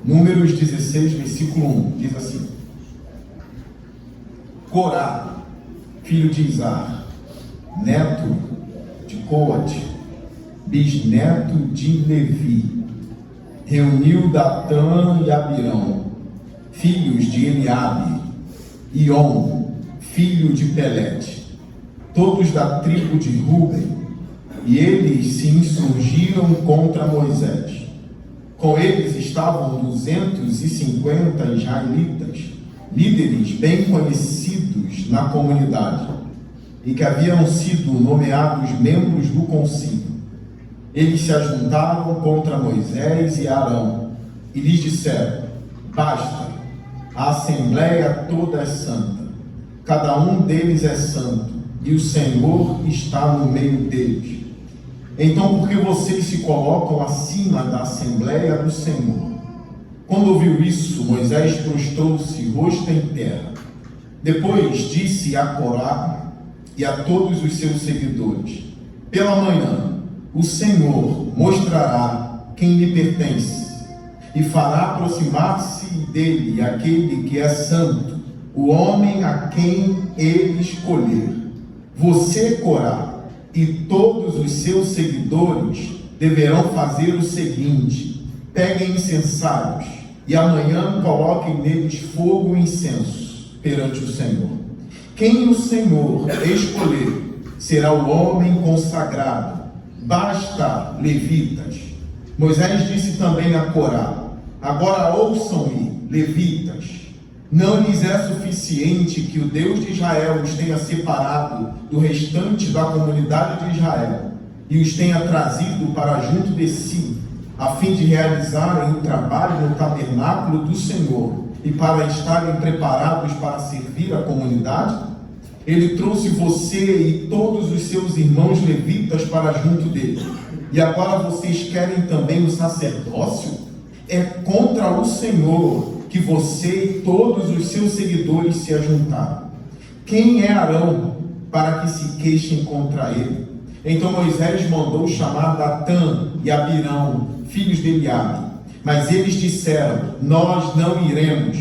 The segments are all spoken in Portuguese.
Números 16, versículo 1, diz assim: Corá, filho de Izar, neto de Coate, bisneto de Levi, reuniu Datã e Abirão, filhos de Eliabe, e On, filho de Pelete, todos da tribo de Ruben, e eles se insurgiram contra Moisés. Com eles estavam 250 israelitas, líderes bem conhecidos na comunidade, e que haviam sido nomeados membros do concílio. Eles se ajuntaram contra Moisés e Arão, e lhes disseram: Basta, a assembleia toda é santa, cada um deles é santo, e o Senhor está no meio deles. Então, por que vocês se colocam acima da Assembleia do Senhor? Quando ouviu isso, Moisés prostrou-se, rosto em terra. Depois disse a Corá e a todos os seus seguidores: Pela manhã, o Senhor mostrará quem lhe pertence, e fará aproximar-se dele aquele que é santo, o homem a quem ele escolher. Você, Corá, e todos os seus seguidores deverão fazer o seguinte: peguem incensários e amanhã coloquem neles fogo e incenso perante o Senhor. Quem o Senhor escolher será o homem consagrado. Basta, levitas. Moisés disse também a Corá: Agora ouçam-me, levitas. Não lhes é suficiente que o Deus de Israel os tenha separado do restante da comunidade de Israel e os tenha trazido para junto de si, a fim de realizarem o trabalho no tabernáculo do Senhor e para estarem preparados para servir a comunidade? Ele trouxe você e todos os seus irmãos levitas para junto dele, e agora vocês querem também o sacerdócio? É contra o Senhor que você e todos os seus seguidores se ajuntaram. Quem é Arão para que se queixem contra ele? Então Moisés mandou chamar Datã e Abirão, filhos de Eliabe. Mas eles disseram: Nós não iremos.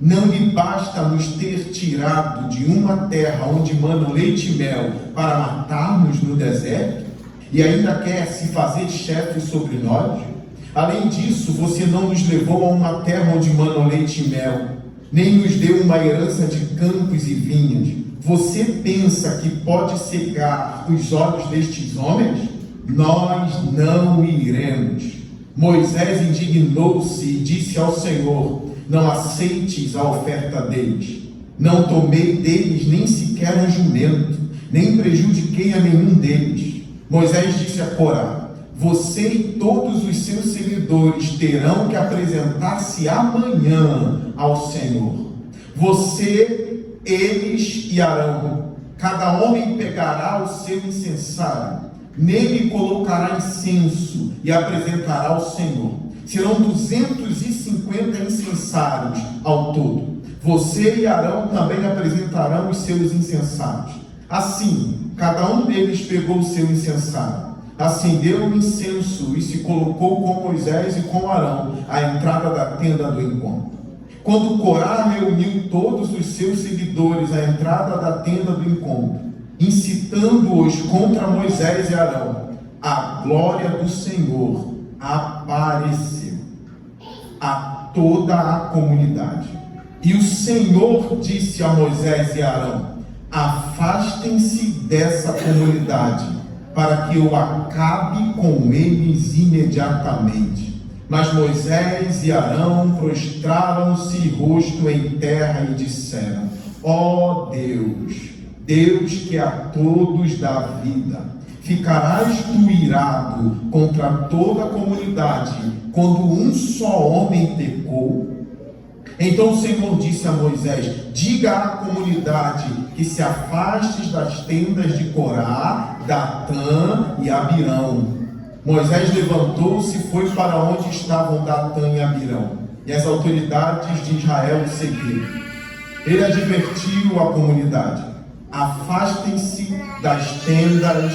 Não lhe basta nos ter tirado de uma terra onde mana leite e mel para matar-nos no deserto? E ainda quer se fazer chefe sobre nós? Além disso, você não nos levou a uma terra onde mana leite e mel, nem nos deu uma herança de campos e vinhas. Você pensa que pode cegar os olhos destes homens? Nós não iremos. Moisés indignou-se e disse ao Senhor: Não aceites a oferta deles. Não tomei deles nem sequer um jumento, nem prejudiquei a nenhum deles. Moisés disse a Corá: Você e todos os seus seguidores terão que apresentar-se amanhã ao Senhor. Você, eles e Arão. Cada homem pegará o seu incensário, nele colocará incenso e apresentará ao Senhor. Serão 250 incensários ao todo. Você e Arão também apresentarão os seus incensários. Assim, cada um deles pegou o seu incensário, acendeu o incenso e se colocou com Moisés e com Arão à entrada da tenda do encontro. Quando Corá reuniu todos os seus seguidores à entrada da tenda do encontro, incitando-os contra Moisés e Arão, a glória do Senhor apareceu a toda a comunidade. E o Senhor disse a Moisés e Arão: Afastem-se dessa comunidade, para que eu acabe com eles imediatamente. Mas Moisés e Arão prostraram-se rosto em terra e disseram: Ó Deus, Deus que a todos dá vida, ficarás tu irado contra toda a comunidade quando um só homem pecou? Então o Senhor disse a Moisés: Diga à comunidade que se afaste das tendas de Corá, Datã e Abirão. Moisés levantou-se e foi para onde estavam Datã e Abirão, e as autoridades de Israel o seguiram. Ele advertiu a comunidade: afastem-se das tendas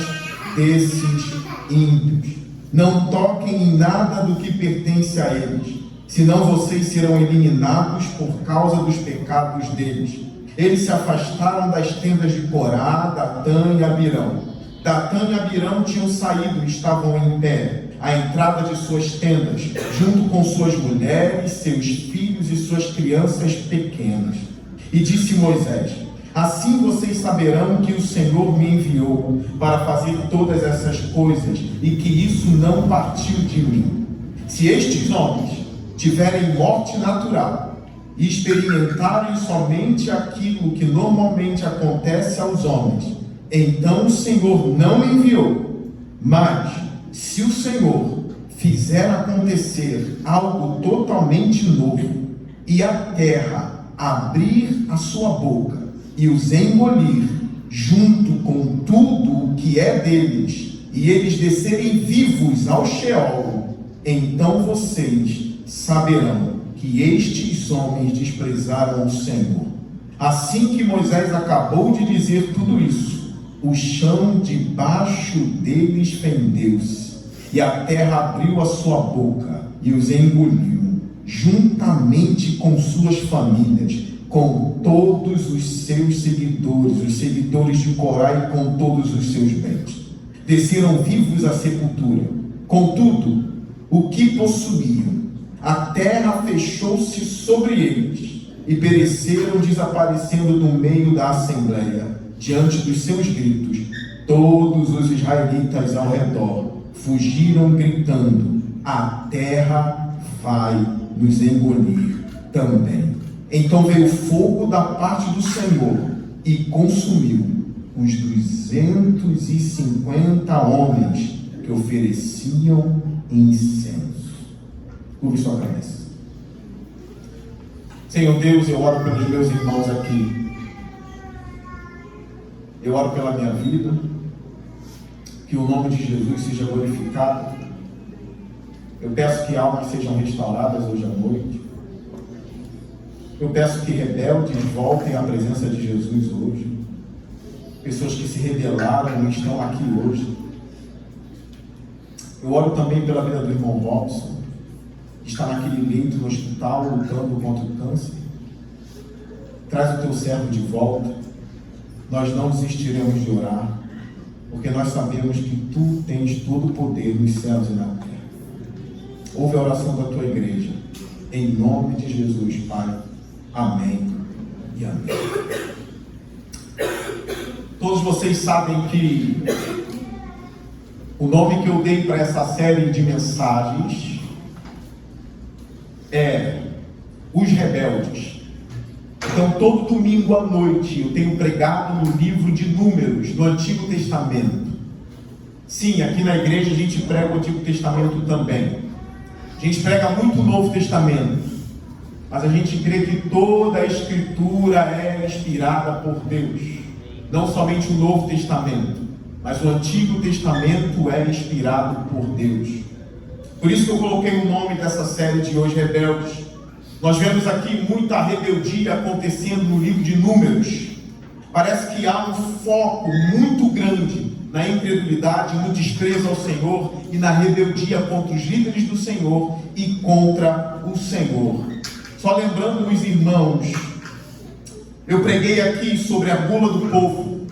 desses ímpios. Não toquem em nada do que pertence a eles, senão vocês serão eliminados por causa dos pecados deles. Eles se afastaram das tendas de Corá, Datã e Abirão. Datã e Abirão tinham saído e estavam em pé, à entrada de suas tendas, junto com suas mulheres, seus filhos e suas crianças pequenas. E disse Moisés: assim vocês saberão que o Senhor me enviou para fazer todas essas coisas, e que isso não partiu de mim. Se estes homens tiverem morte natural e experimentarem somente aquilo que normalmente acontece aos homens, então o Senhor não me enviou. Mas se o Senhor fizer acontecer algo totalmente novo, e a terra abrir a sua boca e os engolir, junto com tudo o que é deles, e eles descerem vivos ao Sheol, então vocês saberão que estes homens desprezaram o Senhor. Assim que Moisés acabou de dizer tudo isso, o chão debaixo deles fendeu-se, e a terra abriu a sua boca e os engoliu, juntamente com suas famílias, com todos os seus seguidores, os seguidores de Corá, e com todos os seus bens. Desceram vivos à sepultura. Contudo, o que possuíam, a terra fechou-se sobre eles, e pereceram, desaparecendo do meio da assembleia. Diante dos seus gritos, todos os israelitas ao redor fugiram gritando: a terra vai nos engolir também. Então veio fogo da parte do Senhor e consumiu os 250 homens que ofereciam incenso. Curve sua cabeça. Senhor Deus, eu oro pelos meus irmãos aqui. Eu oro pela minha vida, que o nome de Jesus seja glorificado. Eu peço que almas sejam restauradas hoje à noite. Eu peço que rebeldes voltem à presença de Jesus hoje. Pessoas que se rebelaram e estão aqui hoje. Eu oro também pela vida do irmão Robson, que está naquele leito no hospital lutando contra o câncer. Traz o teu servo de volta. Nós não desistiremos de orar, porque nós sabemos que tu tens todo o poder nos céus e na terra. Ouve a oração da tua igreja, em nome de Jesus, Pai. Amém e amém. Todos vocês sabem que o nome que eu dei para essa série de mensagens é Os Rebeldes. Então, todo domingo à noite eu tenho pregado no livro de Números, do Antigo Testamento. Sim, aqui na igreja a gente prega o Antigo Testamento também. A gente prega muito o Novo Testamento, mas a gente crê que toda a Escritura é inspirada por Deus. Não somente o Novo Testamento, mas o Antigo Testamento é inspirado por Deus. Por isso que eu coloquei o nome dessa série de hoje, Rebeldes. Nós vemos aqui muita rebeldia acontecendo no livro de Números. Parece que há um foco muito grande na incredulidade, no desprezo ao Senhor e na rebeldia contra os líderes do Senhor e contra o Senhor. Só lembrando os irmãos, eu preguei aqui sobre a gula do povo,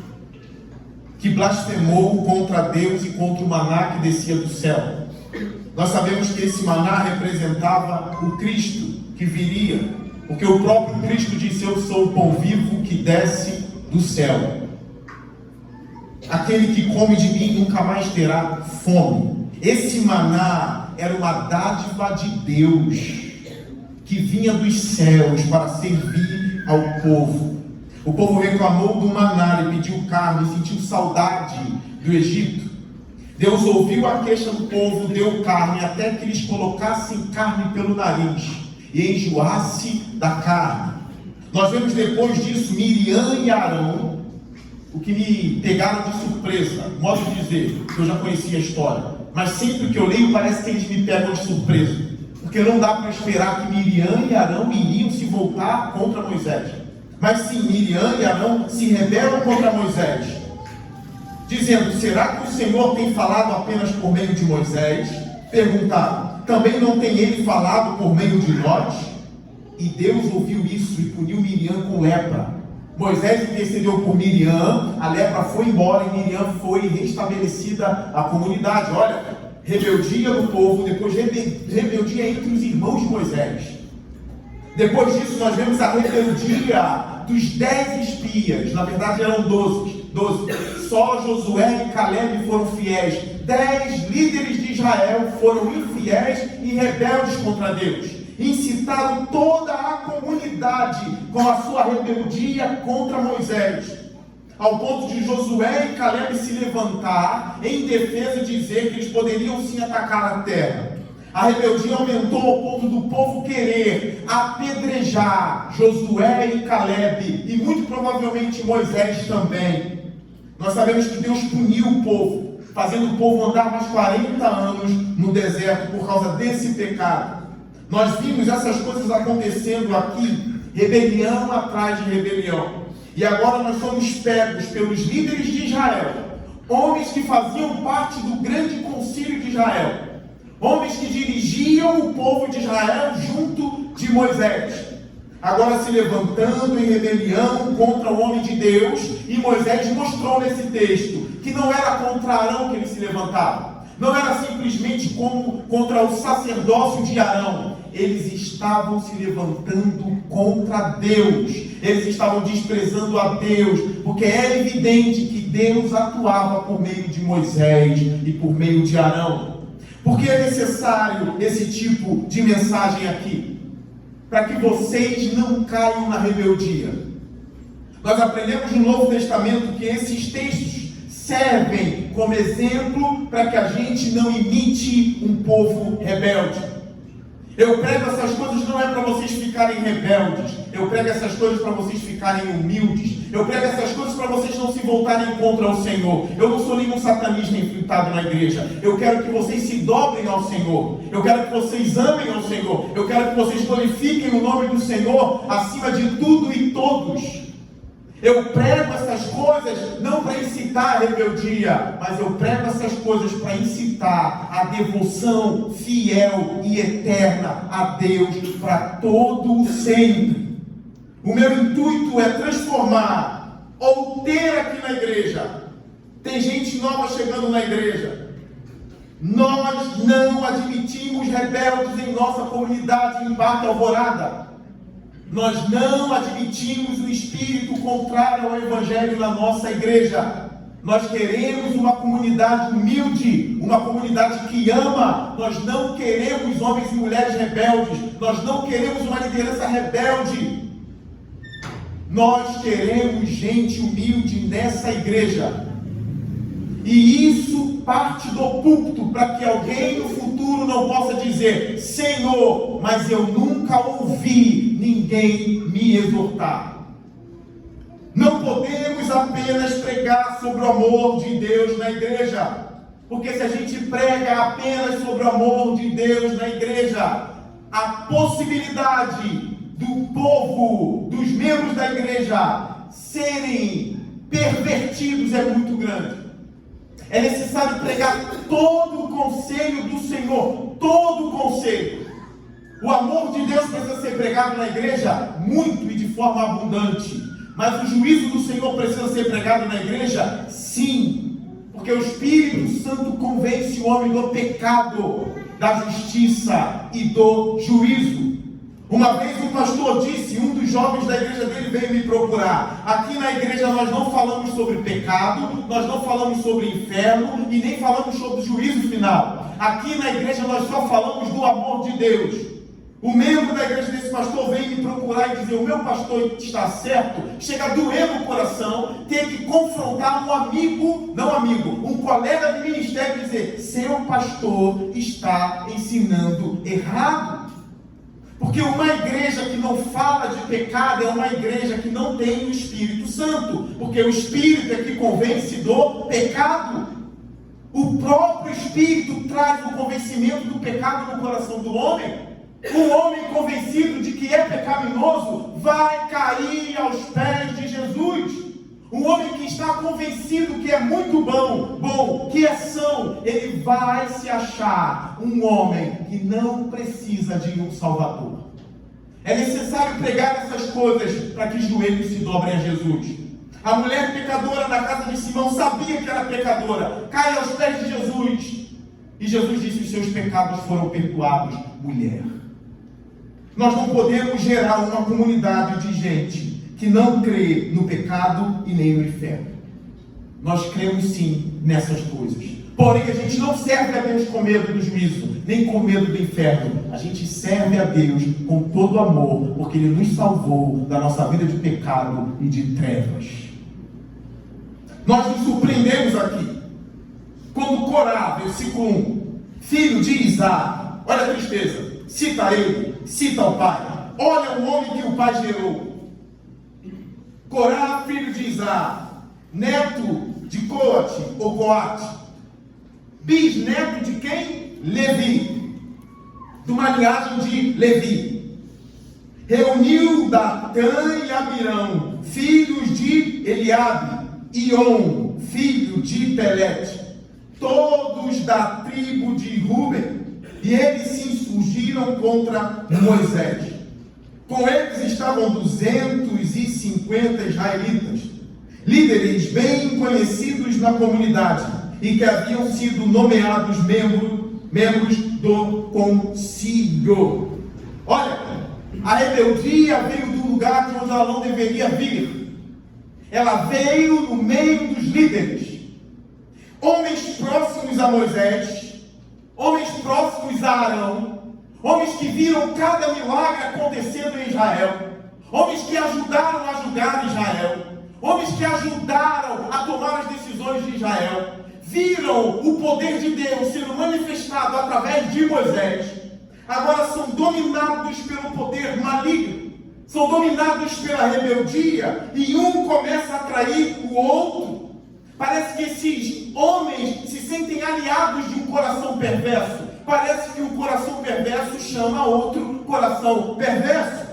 que blasfemou contra Deus e contra o maná que descia do céu. Nós sabemos que esse maná representava o Cristo que viria, porque o próprio Cristo disse: eu sou o pão vivo que desce do céu. Aquele que come de mim nunca mais terá fome. Esse maná era uma dádiva de Deus, que vinha dos céus para servir ao povo. O povo reclamou do maná e pediu carne, sentiu saudade do Egito. Deus ouviu a queixa do povo, deu carne, até que eles colocassem carne pelo nariz e enjoasse da carne. Nós vemos depois disso Miriam e Arão, o que me pegaram de surpresa, modo de dizer, que eu já conhecia a história, mas sempre que eu leio parece que eles me pegam de surpresa, porque não dá para esperar que Miriam e Arão iriam se voltar contra Moisés. Mas sim, Miriam e Arão se rebelam contra Moisés, dizendo: será que o Senhor tem falado apenas por meio de Moisés? Perguntaram: também não tem ele falado por meio de nós? E Deus ouviu isso e puniu Miriam com lepra. Moisés intercedeu por Miriam, a lepra foi embora e Miriam foi restabelecida a comunidade. Olha, rebeldia do povo, depois rebeldia entre os irmãos de Moisés. Depois disso nós vemos a rebeldia dos 10 espias, na verdade eram 12. Só Josué e Caleb foram fiéis. 10 líderes de Israel foram infiéis e rebeldes contra Deus. Incitaram toda a comunidade com a sua rebeldia contra Moisés, ao ponto de Josué e Caleb se levantar em defesa e dizer que eles poderiam sim atacar a terra. A rebeldia aumentou ao ponto do povo querer apedrejar Josué e Caleb, e muito provavelmente Moisés também. Nós sabemos que Deus puniu o povo, fazendo o povo andar mais 40 anos no deserto por causa desse pecado. Nós vimos essas coisas acontecendo aqui, rebelião atrás de rebelião. E agora nós somos pegos pelos líderes de Israel, homens que faziam parte do grande concílio de Israel, homens que dirigiam o povo de Israel junto de Moisés, agora se levantando em rebelião contra o homem de Deus. E Moisés mostrou nesse texto que não era contra Arão que ele se levantava, não era simplesmente como contra o sacerdócio de Arão. Eles estavam se levantando contra Deus, eles estavam desprezando a Deus, porque era evidente que Deus atuava por meio de Moisés e por meio de Arão. Por que é necessário esse tipo de mensagem aqui? Para que vocês não caiam na rebeldia. Nós aprendemos no Novo Testamento que esses textos servem como exemplo para que a gente não imite um povo rebelde. Eu prego essas coisas não é para vocês ficarem rebeldes. Eu prego essas coisas para vocês ficarem humildes. Eu prego essas coisas para vocês não se voltarem contra o Senhor. Eu não sou nenhum satanista infiltrado na igreja. Eu quero que vocês se dobrem ao Senhor. Eu quero que vocês amem ao Senhor. Eu quero que vocês glorifiquem o nome do Senhor acima de tudo e todos. Eu prego essas coisas não para incitar a rebeldia, mas eu prego essas coisas para incitar a devoção fiel e eterna a Deus para todo o sempre. O meu intuito é transformar ou ter aqui na igreja. Tem gente nova chegando na igreja. Nós não admitimos rebeldes em nossa comunidade em Barca Alvorada. Nós não admitimos o espírito contrário ao Evangelho na nossa igreja. Nós queremos uma comunidade humilde, uma comunidade que ama. Nós não queremos homens e mulheres rebeldes. Nós não queremos uma liderança rebelde. Nós queremos gente humilde nessa igreja. E isso parte do púlpito, para que alguém no futuro não possa dizer: Senhor, mas eu nunca ouvi ninguém me exortar. Não podemos apenas pregar sobre o amor de Deus na igreja, porque se a gente prega apenas sobre o amor de Deus na igreja, a possibilidade do povo, dos membros da igreja serem pervertidos é muito grande. É necessário pregar todo o conselho do Senhor, todo o conselho. O amor de Deus precisa ser pregado na igreja muito e de forma abundante. Mas o juízo do Senhor precisa ser pregado na igreja? Sim. Porque o Espírito Santo convence o homem do pecado, da justiça e do juízo. Uma vez um pastor disse, um dos jovens da igreja dele veio me procurar: aqui na igreja nós não falamos sobre pecado, nós não falamos sobre inferno e nem falamos sobre o juízo final. Aqui na igreja nós só falamos do amor de Deus. O membro da igreja desse pastor veio me procurar e dizer: o meu pastor está certo. Chega a doer no coração ter que confrontar um amigo, não amigo, um colega de ministério e dizer: seu pastor está ensinando errado. Porque uma igreja que não fala de pecado é uma igreja que não tem o Espírito Santo. Porque o Espírito é que convence do pecado. O próprio Espírito traz o convencimento do pecado no coração do homem. Um homem convencido de que é pecaminoso vai cair aos pés de Jesus. Um homem que está convencido que é muito bom, que é são, ele vai se achar um homem que não precisa de um Salvador. É necessário pregar essas coisas para que os joelhos se dobrem a Jesus. A mulher pecadora na casa de Simão sabia que era pecadora, cai aos pés de Jesus. E Jesus disse: os seus pecados foram perdoados, mulher. Nós não podemos gerar uma comunidade de gente que não crê no pecado e nem no inferno. Nós cremos sim nessas coisas. Porém, a gente não serve a Deus com medo do juízo, nem com medo do inferno. A gente serve a Deus com todo amor, porque Ele nos salvou da nossa vida de pecado e de trevas. Nós nos surpreendemos aqui, quando Corá, versículo 1, filho de Isaac, olha a tristeza, cita ele, cita o pai, olha o homem que o pai gerou. Corá, filho de Isaac, neto de Coate ou Coate, bisneto de quem? Levi, de uma linhagem de Levi. Reuniu Datã e Abirão, filhos de Eliabe, Ion, filho de Pelete, todos da tribo de Ruben, e eles se insurgiram contra Moisés. Com eles estavam 250 israelitas, líderes bem conhecidos na comunidade, e que haviam sido nomeados membros do concílio. Olha, a rebeldia veio do lugar de onde ela não deveria vir. Ela veio no meio dos líderes, homens próximos a Moisés, homens próximos a Arão, homens que viram cada milagre acontecendo em Israel, homens que ajudaram a julgar Israel, homens que ajudaram a tomar as decisões de Israel, viram o poder de Deus sendo manifestado através de Moisés. Agora são dominados pelo poder maligno, são dominados pela rebeldia, e um começa a trair o outro. Parece que esses homens se sentem aliados de um coração perverso. Parece que um coração perverso chama outro coração perverso.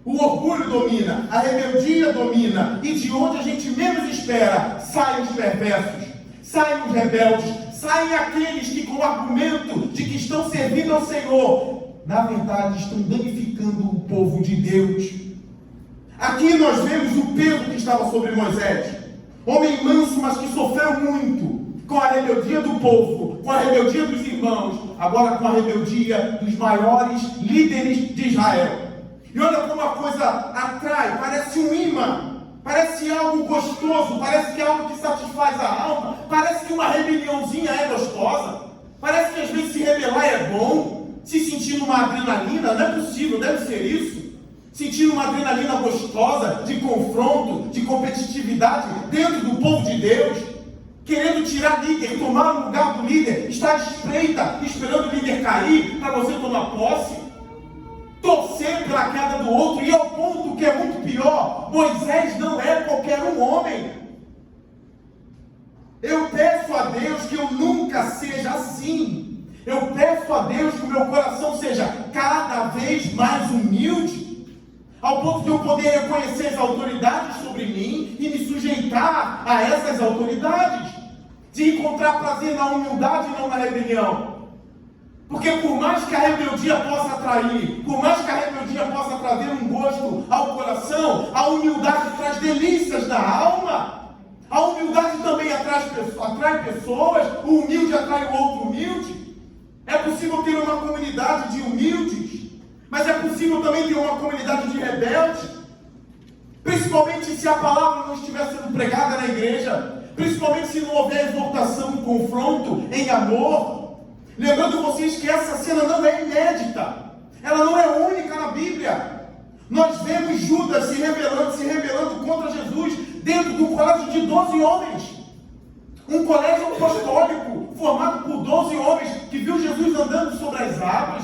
O orgulho domina, a rebeldia domina, e de onde a gente menos espera, saem os perversos, saem os rebeldes, saem aqueles que, com o argumento de que estão servindo ao Senhor, na verdade estão danificando o povo de Deus. Aqui nós vemos o peso que estava sobre Moisés, homem manso, mas que sofreu muito com a rebeldia do povo, com a rebeldia dos irmãos, agora com a rebeldia dos maiores líderes de Israel. E olha como a coisa atrai, parece um imã, parece algo gostoso, parece que é algo que satisfaz a alma, parece que uma rebeliãozinha é gostosa, parece que às vezes se rebelar é bom, se sentir uma adrenalina, não é possível, deve ser isso. Sentir uma adrenalina gostosa de confronto, de competitividade dentro do povo de Deus, querendo tirar líder, tomar o lugar do líder, estar à espreita, esperando o líder cair para você tomar posse, torcer pela queda do outro, e ao ponto que é muito pior, Moisés não é qualquer um homem. Eu peço a Deus que eu nunca seja assim. Eu peço a Deus que o meu coração seja cada vez mais humilde, ao ponto de eu poder reconhecer as autoridades sobre mim e me sujeitar a essas autoridades, de encontrar prazer na humildade e não na rebelião. Porque por mais que a rebeldia possa atrair, por mais que a rebeldia possa trazer um gosto ao coração, a humildade traz delícias na alma. A humildade também atrai pessoas, o humilde atrai o outro humilde. É possível ter uma comunidade de humildes, mas é possível também ter uma comunidade de rebeldes, principalmente se a palavra não estiver sendo pregada na igreja, principalmente se não houver exortação e confronto em amor. Lembrando vocês que essa cena não é inédita, ela não é única na Bíblia. Nós vemos Judas se rebelando contra Jesus dentro do colégio de 12 homens, um colégio apostólico formado por 12 homens que viu Jesus andando sobre as águas,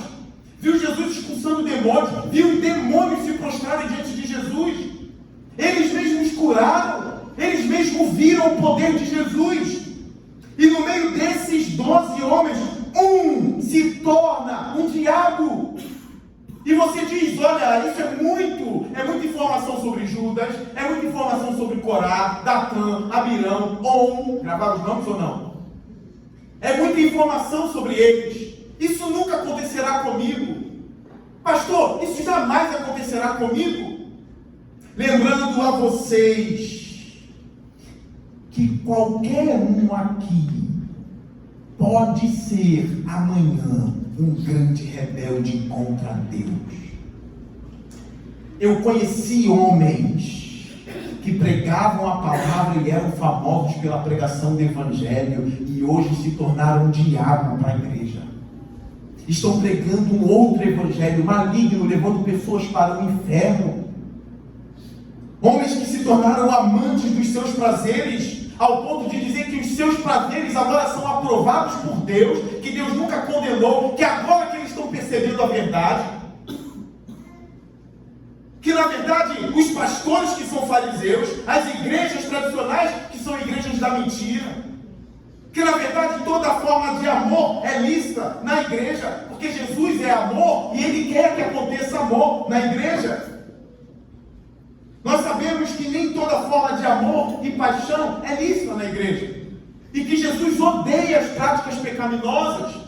viu Jesus expulsando demônios, viu demônios se prostrarem diante de Jesus. Eles mesmos curaram, eles mesmos viram o poder de Jesus. E no meio desses 12 homens, um se torna um diabo. E você diz, olha, isso é muita informação sobre Judas, é muita informação sobre Corá, Datã, Abirão, On, gravaram os nomes ou não? É muita informação sobre eles. Isso nunca acontecerá comigo. Pastor, isso jamais acontecerá comigo. Lembrando a vocês que qualquer um aqui pode ser amanhã um grande rebelde contra Deus. Eu conheci homens que pregavam a palavra e eram famosos pela pregação do Evangelho e hoje se tornaram um diabo para a igreja. Estão pregando um outro evangelho maligno, levando pessoas para o inferno. Homens que se tornaram amantes dos seus prazeres, ao ponto de dizer que os seus prazeres agora são aprovados por Deus, que Deus nunca condenou, que agora que eles estão percebendo a verdade, que na verdade os pastores que são fariseus, as igrejas tradicionais que são igrejas da mentira, que na verdade toda forma de amor é lícita na igreja, porque Jesus é amor e Ele quer que aconteça amor na igreja. Nós sabemos que nem toda forma de amor e paixão é lícita na igreja, e que Jesus odeia as práticas pecaminosas.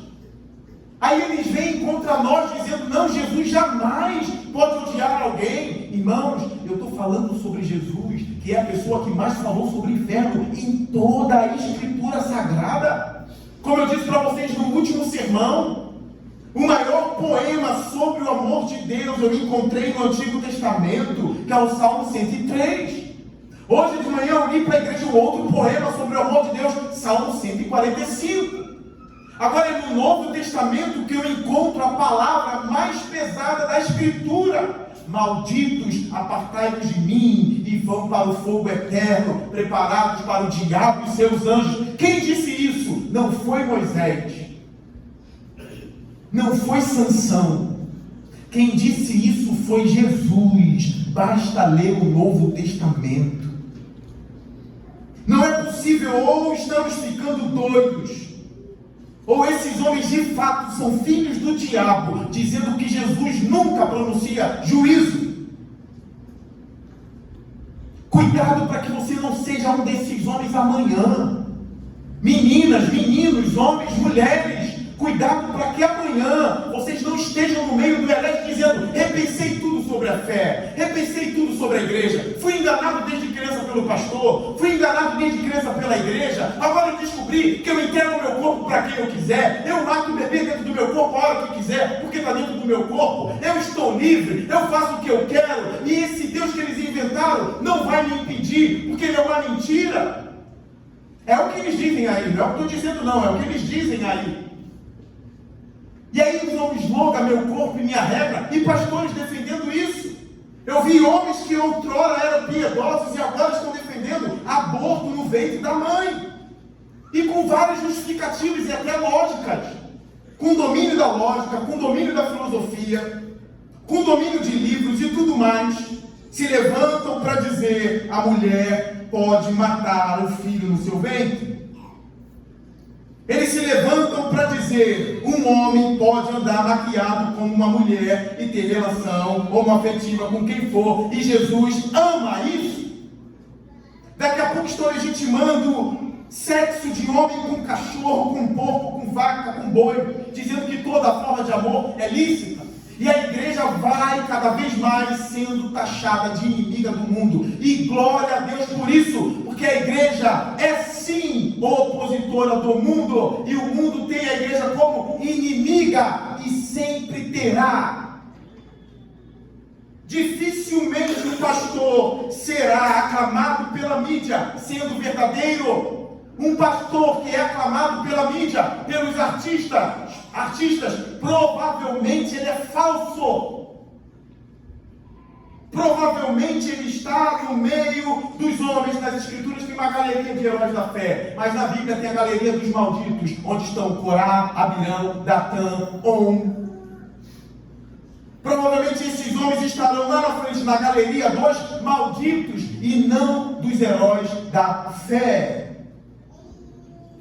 Aí eles vêm contra nós dizendo, não, Jesus jamais pode odiar alguém. Irmãos, eu estou falando sobre Jesus, que é a pessoa que mais falou sobre o inferno em toda a Escritura Sagrada. Como eu disse para vocês no último sermão, o maior poema sobre o amor de Deus eu encontrei no Antigo Testamento, que é o Salmo 103. Hoje de manhã eu li para a igreja um outro poema sobre o amor de Deus, Salmo 145. Agora é no Novo Testamento que eu encontro a palavra mais pesada da Escritura. Malditos, apartai-vos de mim e vão para o fogo eterno, preparados para o diabo e seus anjos. Quem disse isso? Não foi Moisés, não foi Sansão. Quem disse isso foi Jesus. Basta ler o Novo Testamento. Não é possível, ou estamos ficando doidos, ou esses homens de fato são filhos do diabo, dizendo que Jesus nunca pronuncia juízo. Cuidado para que você não seja um desses homens amanhã. Meninas, meninos, homens, mulheres, cuidado para que amanhã vocês não estejam no meio do herege dizendo, repensei tudo sobre a fé, repensei tudo sobre a igreja, fui enganado desde criança pelo pastor, fui enganado desde criança pela igreja, agora eu descobri que eu entrego o meu corpo para quem eu quiser, eu mato o bebê dentro do meu corpo a hora que quiser, porque está dentro do meu corpo, eu estou livre, eu faço o que eu quero, e esse Deus que eles inventaram não vai me impedir, porque ele é uma mentira. É o que eles dizem aí, não é o que eu estou dizendo não, é o que eles dizem aí. E aí usam o slogan, meu corpo e minha regra, e pastores defendendo isso. Eu vi homens que outrora eram piedosos e agora estão defendendo aborto no ventre da mãe. E com várias justificativas e até lógicas. Com domínio da lógica, com domínio da filosofia, com domínio de livros e tudo mais. Se levantam para dizer, a mulher pode matar o filho no seu ventre. Eles se levantam para dizer, um homem pode andar maquiado como uma mulher e ter relação homoafetiva com quem for, e Jesus ama isso. Daqui a pouco estão legitimando sexo de homem com cachorro, com porco, com vaca, com boi, dizendo que toda forma de amor é lícita. E a igreja vai cada vez mais sendo taxada de inimiga do mundo. E glória a Deus por isso, porque a igreja é sim opositora do mundo. E o mundo tem a igreja como inimiga e sempre terá. Dificilmente o pastor será aclamado pela mídia, sendo verdadeiro. Um pastor que é aclamado pela mídia, pelos artistas, provavelmente ele é falso. Provavelmente ele está no meio dos homens. Nas escrituras tem uma galeria de heróis da fé, mas na Bíblia tem a galeria dos malditos, onde estão Corá, Abirão, Datã, On. Provavelmente esses homens estarão lá na frente, na galeria dos malditos, e não dos heróis da fé.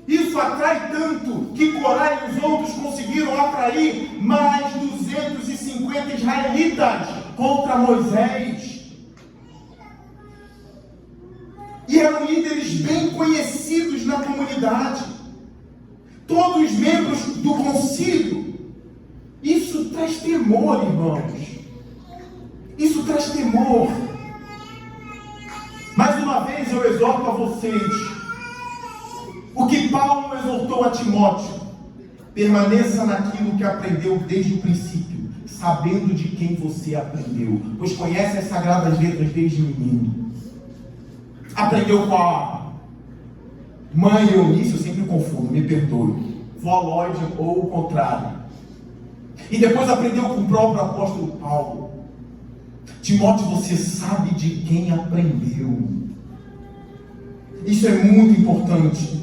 Isso atrai tanto que Corá e os outros conseguiram atrair mais 200 250 israelitas contra Moisés. E eram líderes bem conhecidos na comunidade. Todos membros do concílio. Isso traz temor, irmãos. Isso traz temor. Mais uma vez eu exorto a vocês o que Paulo exortou a Timóteo: permaneça naquilo que aprendeu desde o princípio, sabendo de quem você aprendeu, pois conhece as sagradas letras desde menino. Aprendeu com a mãe Eunice, eu sempre confundo, me perdoe, vó Lloyd ou o contrário. E depois aprendeu com o próprio apóstolo Paulo. Timóteo, você sabe de quem aprendeu. Isso é muito importante.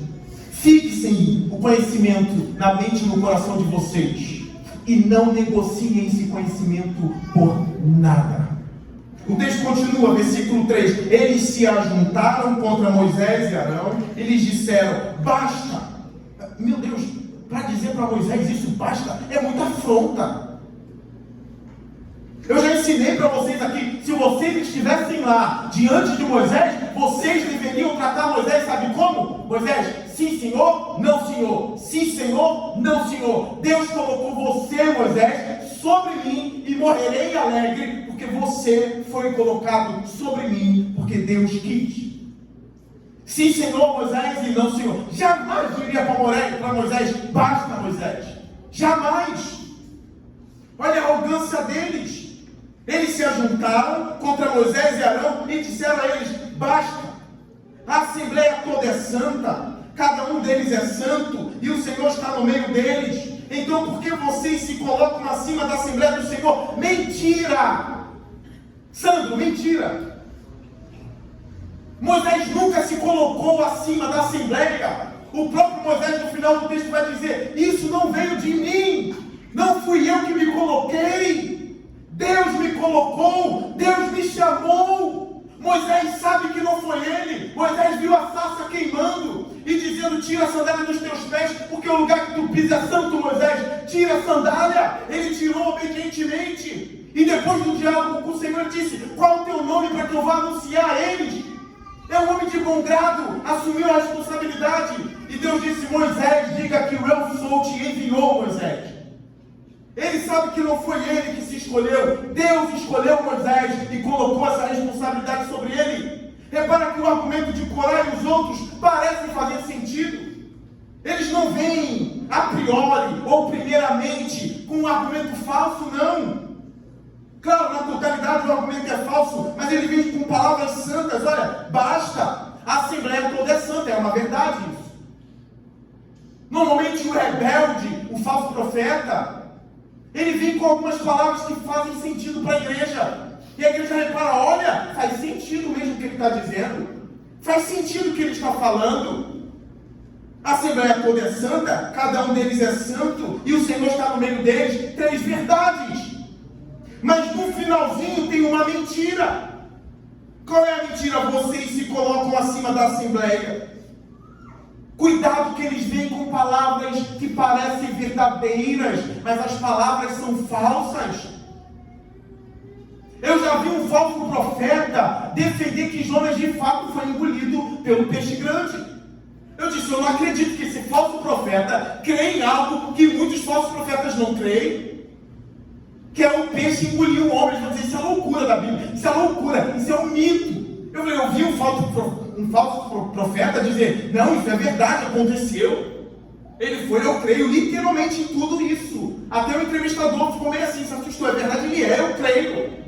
Fixem o conhecimento na mente e no coração de vocês. E não negociem esse conhecimento por nada. O texto continua, versículo 3. Eles se ajuntaram contra Moisés e Arão. E lhes disseram: basta. Meu Deus, para dizer para Moisés isso basta, é muita afronta. Eu já ensinei para vocês aqui, se vocês estivessem lá diante de Moisés, vocês deveriam tratar Moisés, sabe como? Moisés, sim senhor, não senhor, sim senhor, não senhor. Deus colocou você, Moisés, sobre mim e morrerei alegre, porque você foi colocado sobre mim, porque Deus quis. Sim senhor, Moisés, e não senhor. Jamais diria para Moisés: basta, Moisés. Jamais. Olha a arrogância deles. Eles se ajuntaram contra Moisés e Arão e disseram a eles: basta, a assembleia toda é santa, cada um deles é santo, e o Senhor está no meio deles. Então por que vocês se colocam acima da assembleia do Senhor? Mentira! Sandro, mentira! Moisés nunca se colocou acima da assembleia. O próprio Moisés, no final do texto, vai dizer: isso não veio de mim, não fui eu que me coloquei. Deus me colocou, Deus me chamou. Moisés sabe que não foi ele. Moisés viu a sarça queimando e dizendo: tira a sandália dos teus pés, porque o lugar que tu pisa é santo. Moisés, tira a sandália. Ele tirou obedientemente. E depois do diálogo com o Senhor, ele disse: qual é o teu nome para que eu vá anunciar a eles? É um homem de bom grado, assumiu a responsabilidade. E Deus disse: Moisés, diga que o eu sou te enviou, Moisés. Ele sabe que não foi ele que se escolheu. Deus escolheu Moisés e colocou essa responsabilidade sobre ele. Repara que o argumento de Corá e os outros parece fazer sentido. Eles não vêm a priori ou primeiramente com um argumento falso, não. Claro, na totalidade o argumento é falso, mas ele vem com palavras santas. Olha, basta, a assembleia toda é santa, é uma verdade isso. Normalmente o rebelde, o falso profeta, ele vem com algumas palavras que fazem sentido para a igreja. E a igreja repara: olha, faz sentido mesmo o que ele está dizendo. Faz sentido o que ele está falando. A assembleia toda é santa, cada um deles é santo, e o Senhor está no meio deles. 3 verdades. Mas no finalzinho tem uma mentira. Qual é a mentira? Vocês se colocam acima da assembleia. Cuidado que eles vêm com palavras que parecem verdadeiras, mas as palavras são falsas. Eu já vi um falso profeta defender que Jonas de fato foi engolido pelo peixe grande. Eu disse: eu não acredito que esse falso profeta crê em algo que muitos falsos profetas não creem, que é o peixe engolir um homem. Eles vão dizer: isso é loucura da Bíblia, isso é loucura, isso é um mito. Eu vi um falso profeta dizer: não, isso é verdade, aconteceu. Ele foi, eu creio, literalmente em tudo isso. Até o entrevistador ficou meio assim, se assustou. É verdade, ele é, eu creio.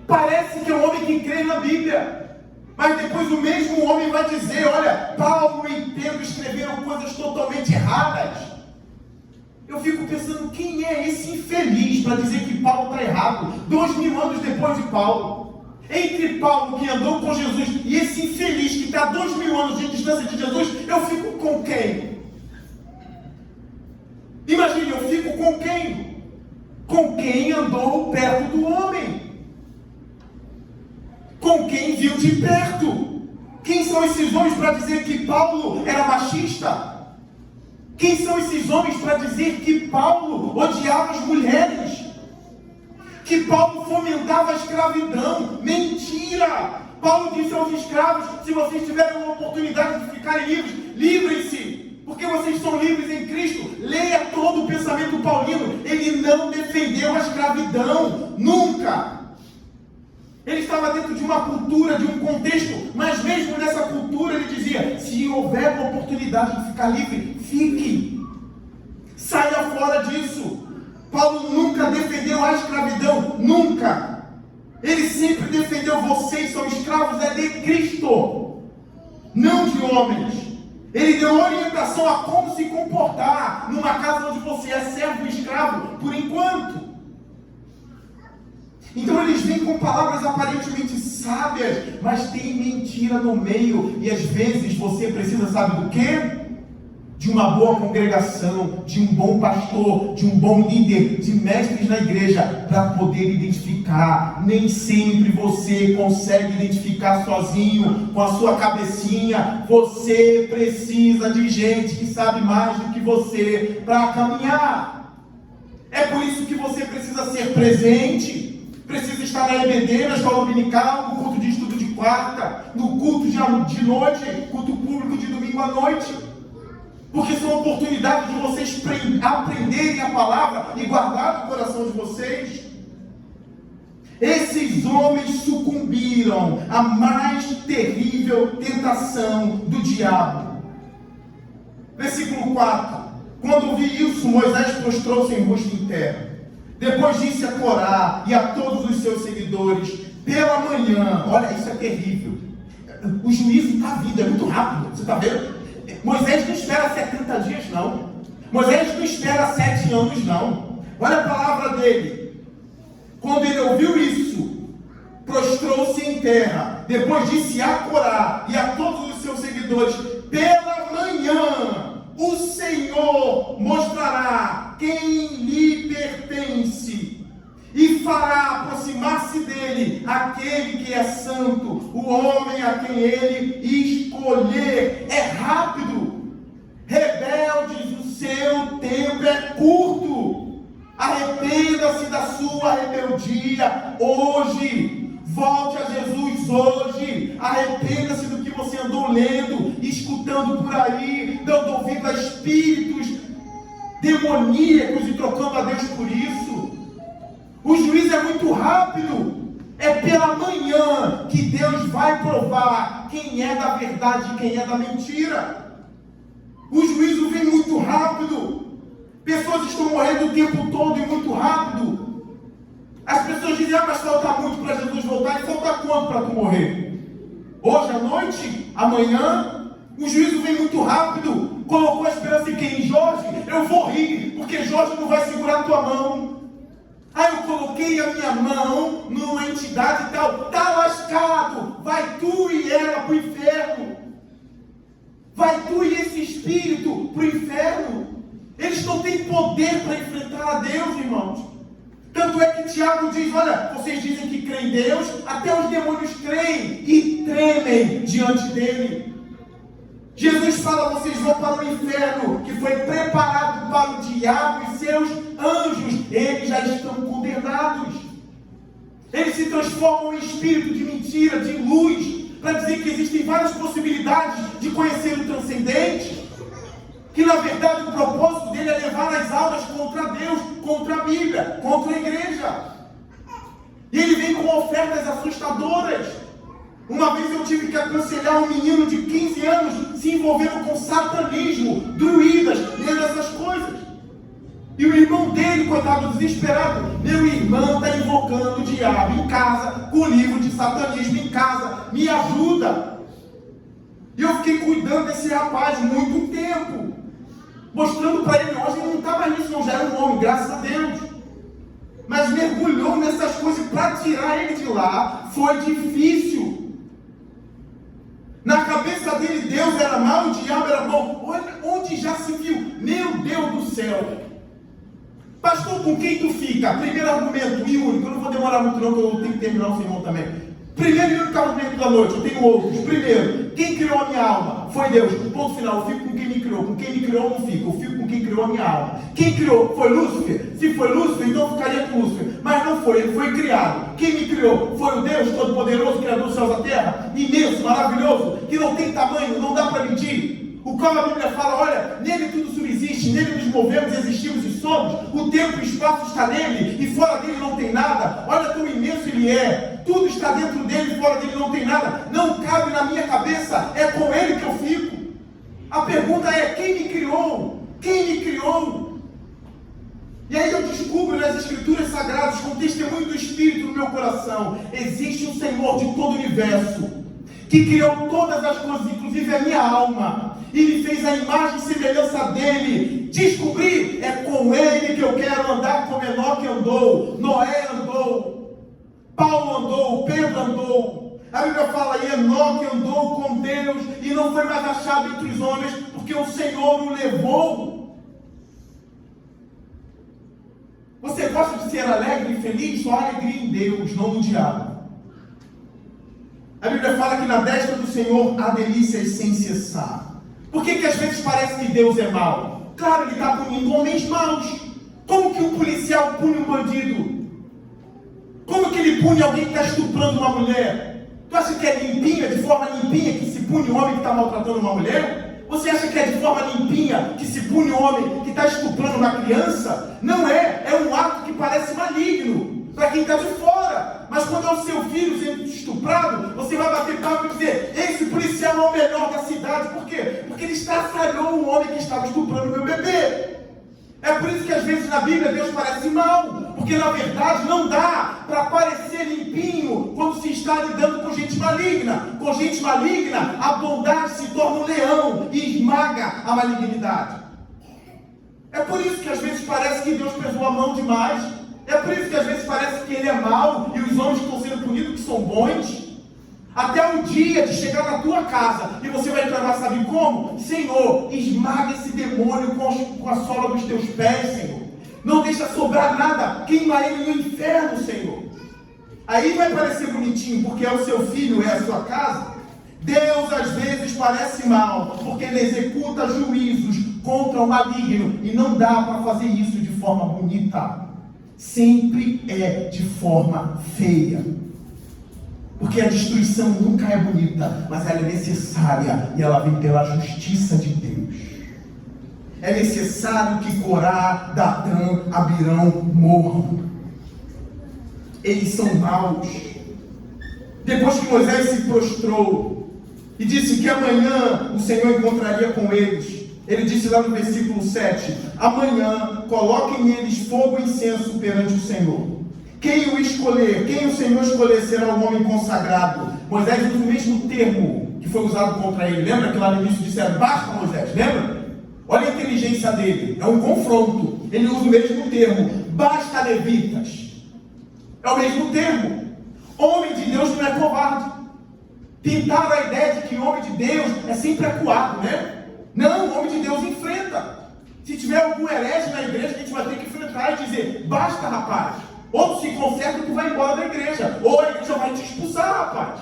Parece que é um homem que crê na Bíblia. Mas depois o mesmo homem vai dizer: olha, Paulo e Pedro escreveram coisas totalmente erradas. Eu fico pensando: quem é esse infeliz para dizer que Paulo está errado? 2000 anos depois de Paulo. Entre Paulo, que andou com Jesus, e esse infeliz que está 2000 anos de distância de Jesus, eu fico com quem? Imagine, eu fico com quem? Com quem andou perto do homem. Com quem viu de perto. Quem são esses homens para dizer que Paulo era machista? Quem são esses homens para dizer que Paulo odiava as mulheres? Que Paulo fomentava a escravidão? Mentira! Paulo disse aos escravos: se vocês tiverem uma oportunidade de ficarem livres, livrem-se, porque vocês são livres em Cristo. Leia todo o pensamento paulino. Ele não defendeu a escravidão, nunca. Ele estava dentro de uma cultura, de um contexto, mas mesmo nessa cultura ele dizia: se houver uma oportunidade de ficar livre, fique, saia fora disso. Paulo nunca defendeu a escravidão, nunca. Ele sempre defendeu: vocês são escravos de Cristo, não de homens. Ele deu orientação a como se comportar numa casa onde você é servo e escravo, por enquanto. Então eles vêm com palavras aparentemente sábias, mas tem mentira no meio. E às vezes você precisa, sabe do quê? De uma boa congregação, de um bom pastor, de um bom líder, de mestres na igreja, para poder identificar. Nem sempre você consegue identificar sozinho, com a sua cabecinha. Você precisa de gente que sabe mais do que você para caminhar. É por isso que você precisa ser presente. Precisa estar na EBD, na escola dominical, no culto de estudo de quarta, no culto de noite, culto público de domingo à noite. Porque são oportunidades de vocês aprenderem a palavra e guardar no coração de vocês. Esses homens sucumbiram à mais terrível tentação do diabo. Versículo 4. Quando ouvi isso, Moisés prostrou-se em rosto em terra. Depois disse a Corá e a todos os seus seguidores: pela manhã, olha, isso é terrível. O juízo da vida é muito rápido, você está vendo? Moisés não espera 70 dias, não. Moisés não espera 7 anos, não. Olha a palavra dele. Quando ele ouviu isso, prostrou-se em terra. Depois disse a Corá e a todos os seus seguidores: pela manhã o Senhor mostrará quem lhe pertence e fará aproximar-se dele aquele que é santo, o homem a quem ele escolher. É rápido. Rebeldes, o seu tempo é curto. Arrependa-se da sua rebeldia hoje. Volte a Jesus hoje. Arrependa-se do que você andou lendo, escutando por aí, dando ouvido a espíritos demoníacos e trocando a Deus por isso. O juízo é muito rápido. É pela manhã que Deus vai provar quem é da verdade e quem é da mentira. O juízo vem muito rápido. Pessoas estão morrendo o tempo todo e muito rápido. As pessoas dizem: mas falta muito para Jesus voltar. E falta quanto para tu morrer? Hoje à noite? Amanhã? O juízo vem muito rápido. Colocou a esperança em quem? Em Jorge? Eu vou rir, porque Jorge não vai segurar a tua mão. Eu coloquei a minha mão numa entidade tal. Tá lascado. Vai tu e ela para o inferno. Vai tu e esse espírito para o inferno. Eles não têm poder para enfrentar a Deus, irmãos. Tanto é que Tiago diz: olha, vocês dizem que creem em Deus, até os demônios creem e tremem diante dele. Jesus fala: vocês vão para o inferno, que foi preparado para o diabo e seus anjos. Eles já estão condenados. Eles se transformam em espírito de mentira, de luz, para dizer que existem várias possibilidades de conhecer o transcendente. Que na verdade o propósito dele é levar as almas contra Deus, contra a Bíblia, contra a igreja. E ele vem com ofertas assustadoras. Uma vez eu tive que aconselhar um menino de 15 anos se envolvendo com satanismo, druidas, lendo essas coisas. E o irmão dele, coitado, desesperado: meu irmão está invocando o diabo em casa, com o livro de satanismo em casa, me ajuda. E eu fiquei cuidando desse rapaz muito tempo, mostrando para ele: hoje ele não está mais nisso, não, já era um homem, graças a Deus. Mas mergulhou nessas coisas, para tirar ele de lá foi difícil. Na cabeça dele, Deus era mau, o diabo era bom. Olha onde já se viu. Meu Deus do céu. Pastor, com quem tu fica? Primeiro argumento, e único. Eu não vou demorar muito não, que eu tenho que terminar o sermão também. Primeiro e único argumento da noite, eu tenho outros. Primeiro, quem criou a minha alma? Foi Deus. Ponto final, eu fico com quem me criou. Com quem me criou eu não fico, eu fico com quem criou a minha alma. Quem criou? Foi Lúcifer? Se foi Lúcifer, então eu ficaria com Lúcifer. Mas não foi, ele foi criado. Quem me criou? Foi o Deus Todo-Poderoso, Criador dos céus e da terra. Imenso, maravilhoso, que não tem tamanho, não dá para medir. O qual a Bíblia fala, olha, nele tudo subsiste, nele nos movemos, existimos e somos, o tempo e o espaço está nele, e fora dele não tem nada. Olha quão imenso ele é, tudo está dentro dele, e fora dele não tem nada, não cabe na minha cabeça, é com ele que eu fico. A pergunta é, quem me criou? Quem me criou? E aí eu descubro nas Escrituras Sagradas, com testemunho do Espírito no meu coração, existe um Senhor de todo o universo, que criou todas as coisas, inclusive a minha alma, e me fez a imagem e semelhança dele. Descobri, é com ele que eu quero andar como Enoque andou, Noé andou, Paulo andou, Pedro andou. A Bíblia fala, e Enoque andou com Deus, e não foi mais achado entre os homens, porque o Senhor o levou. Você gosta de ser alegre e feliz? Só alegria em Deus, não no diabo. A Bíblia fala que na destra do Senhor há delícias sem cessar. Por que às vezes parece que Deus é mau? Claro, ele está punindo homens maus. Como que um policial pune um bandido? Como que ele pune alguém que está estuprando uma mulher? Tu acha que é limpinha, de forma limpinha, que se pune um homem que está maltratando uma mulher? Você acha que é de forma limpinha que se pune um homem que está estuprando uma criança? Não é, é um ato que parece maligno para quem está de fora. Mas quando é o seu filho sendo estuprado, você vai bater papo e dizer, esse policial é o melhor da cidade. Por quê? Porque ele estraçalhou um homem que estava estuprando meu bebê. É por isso que às vezes na Bíblia Deus parece mal, porque na verdade não dá para parecer limpinho quando se está lidando com gente maligna. Com gente maligna, a bondade se torna um leão e esmaga a malignidade. É por isso que às vezes parece que Deus pesou a mão demais. É por isso que às vezes parece que ele é mau e os homens que estão sendo punidos que são bons. Até o dia de chegar na tua casa e você vai entrar, sabe como? Senhor, esmaga esse demônio com a sola dos teus pés, Senhor. Não deixa sobrar nada, queima ele no inferno, Senhor. Aí vai parecer bonitinho, porque é o seu filho, é a sua casa. Deus às vezes parece mal, porque ele executa juízos contra o maligno, e não dá para fazer isso de forma bonita. Sempre é de forma feia. Porque a destruição nunca é bonita, mas ela é necessária, e ela vem pela justiça de Deus. É necessário que Corá, Datã, Abirão morram. Eles são maus. Depois que Moisés se prostrou e disse que amanhã o Senhor encontraria com eles, ele disse lá no versículo 7, amanhã coloquem neles fogo e incenso perante o Senhor. Quem o escolher, quem o Senhor escolher será um homem consagrado. Moisés usa o mesmo termo que foi usado contra ele. Lembra que lá no início disseram, basta Moisés, lembra? Olha a inteligência dele, é um confronto. Ele usa o mesmo termo, basta levitas. É o mesmo termo. Homem de Deus não é covarde. Pintaram a ideia de que homem de Deus é sempre acuado, né? Não, homem de Deus enfrenta. Se tiver algum herege na igreja, a gente vai ter que enfrentar e dizer, basta rapaz. Ou tu se conserta ou tu vai embora da igreja. Ou a igreja vai te expulsar, rapaz.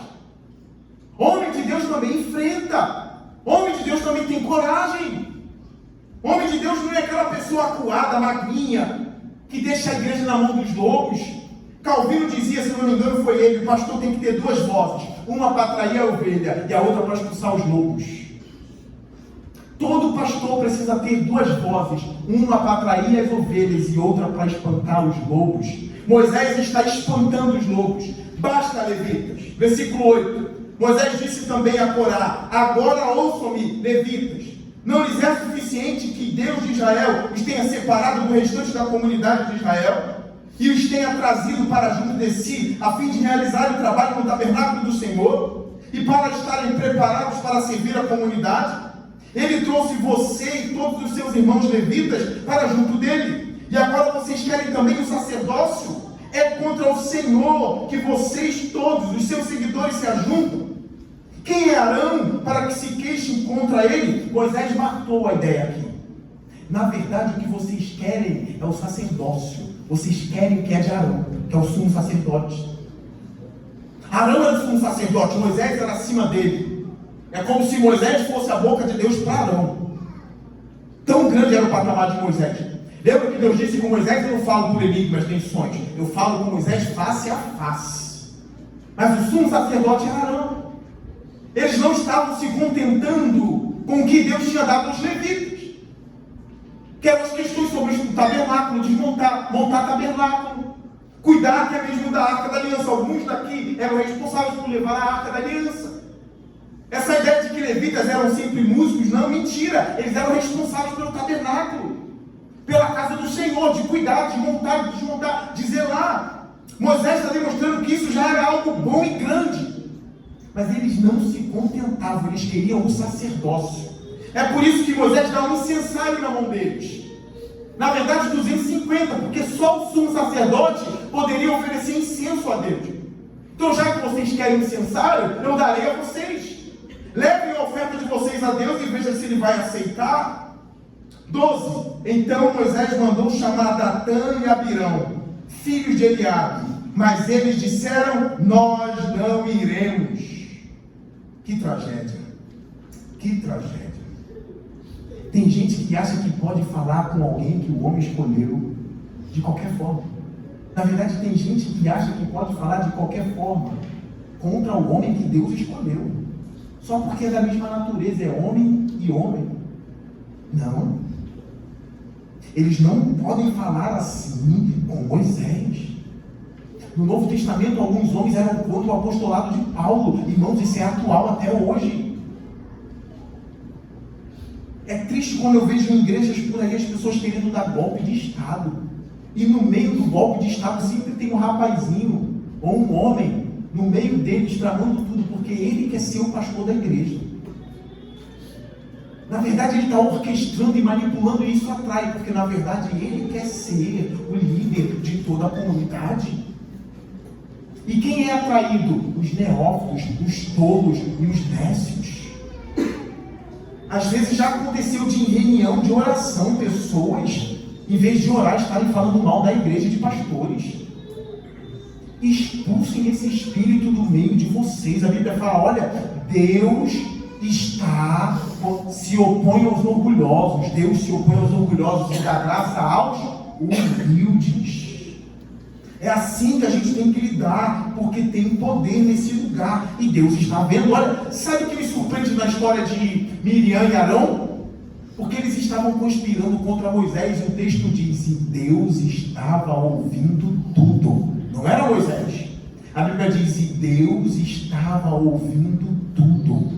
Homem de Deus também enfrenta. Homem de Deus também tem coragem. Homem de Deus não é aquela pessoa acuada, magrinha, que deixa a igreja na mão dos lobos. Calvino dizia, se não me engano foi ele, o pastor tem que ter duas vozes. Uma para atrair a ovelha e a outra para expulsar os lobos. Todo pastor precisa ter duas vozes. Uma para atrair as ovelhas e outra para espantar os lobos. Moisés está espantando os lobos. Basta, levitas. Versículo 8. Moisés disse também a Corá, agora ouçam-me, levitas. Não lhes é suficiente que Deus de Israel os tenha separado do restante da comunidade de Israel e os tenha trazido para junto de si, a fim de realizar o trabalho no tabernáculo do Senhor e para estarem preparados para servir a comunidade? Ele trouxe você e todos os seus irmãos levitas para junto dele. E agora vocês querem também o sacerdócio? É contra o Senhor que vocês todos, os seus seguidores, se ajuntam. Quem é Arão para que se queixem contra ele? Moisés matou a ideia aqui. Na verdade, o que vocês querem é o sacerdócio. Vocês querem o que é de Arão, que é o sumo sacerdote. Arão era o sumo sacerdote, Moisés era acima dele. É como se Moisés fosse a boca de Deus para Arão. Tão grande era o patamar de Moisés. Lembra que Deus disse com Moisés: eu não falo por enigmas nem sonhos, eu falo com Moisés face a face. Mas o sumo sacerdote era Arão. Eles não estavam se contentando com o que Deus tinha dado aos levitas, que eram as questões sobre o tabernáculo, desmontar, montar tabernáculo, cuidar até mesmo da Arca da Aliança. Alguns daqui eram responsáveis por levar a Arca da Aliança. Essa ideia de que levitas eram sempre músicos, não, mentira. Eles eram responsáveis pelo tabernáculo, pela casa do Senhor, de cuidar, de montar, de desmontar, de zelar. Moisés está demonstrando que isso já era algo bom e grande. Mas eles não se contentavam, eles queriam o sacerdócio. É por isso que Moisés dá um incensário na mão deles. Na verdade, 250, porque só o sumo sacerdote poderia oferecer incenso a Deus. Então, já que vocês querem incensário, eu darei a vocês. Levem a oferta de vocês a Deus e vejam se ele vai aceitar. 12. Então Moisés mandou chamar Datã e Abirão, filhos de Eliabe, mas eles disseram: nós não iremos. Que tragédia, que tragédia. Tem gente que acha que pode falar com alguém que o homem escolheu de qualquer forma. Na verdade, tem gente que acha que pode falar de qualquer forma contra o homem que Deus escolheu, só porque é da mesma natureza, é homem e homem. Não. Eles não podem falar assim com Moisés. No Novo Testamento, alguns homens eram contra o apostolado de Paulo. Irmãos, isso é atual até hoje. É triste quando eu vejo em igrejas por aí as pessoas querendo dar golpe de Estado. E no meio do golpe de Estado sempre tem um rapazinho ou um homem no meio deles tramando tudo, porque ele quer ser o pastor da igreja. Na verdade, ele está orquestrando e manipulando, e isso atrai, porque na verdade ele quer ser o líder de toda a comunidade. E quem é atraído? Os neófitos, os tolos e os nécios. Às vezes já aconteceu de em reunião de oração, pessoas, em vez de orar, estarem falando mal da igreja de pastores. Expulsem esse espírito do meio de vocês. A Bíblia fala: olha, Deus se opõe aos orgulhosos. Deus se opõe aos orgulhosos e dá graça aos humildes. É assim que a gente tem que lidar, porque tem poder nesse lugar, e Deus está vendo. Olha, sabe o que me surpreende na história de Miriam e Arão? Porque eles estavam conspirando contra Moisés, e o texto diz: e Deus estava ouvindo tudo. Não era Moisés. A Bíblia diz: e Deus estava ouvindo tudo.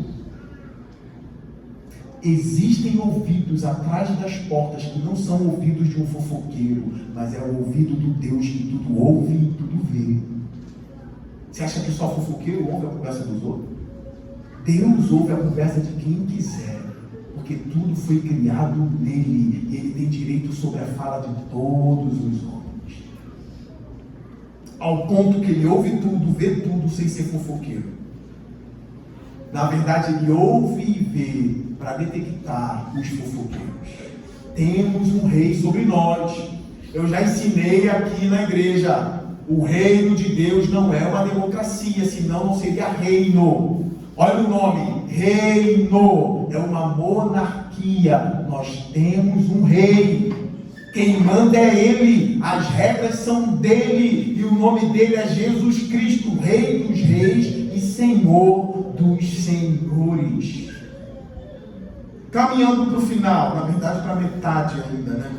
Existem ouvidos atrás das portas que não são ouvidos de um fofoqueiro, mas é o ouvido do Deus que tudo ouve e tudo vê. Você acha que só fofoqueiro ouve a conversa dos outros? Deus ouve a conversa de quem quiser, porque tudo foi criado nele, e ele tem direito sobre a fala de todos os homens, ao ponto que ele ouve tudo, vê tudo, sem ser fofoqueiro. Na verdade, ele ouve e vê para detectar os fofoqueiros. Temos um rei sobre nós. Eu já ensinei aqui na igreja: o reino de Deus não é uma democracia, senão não seria reino. Olha o nome: reino. É uma monarquia. Nós temos um rei. Quem manda é ele, as regras são dele, e o nome dele é Jesus Cristo, Rei dos Reis e Senhor dos Senhores. Caminhando para o final, na verdade para a metade ainda, né?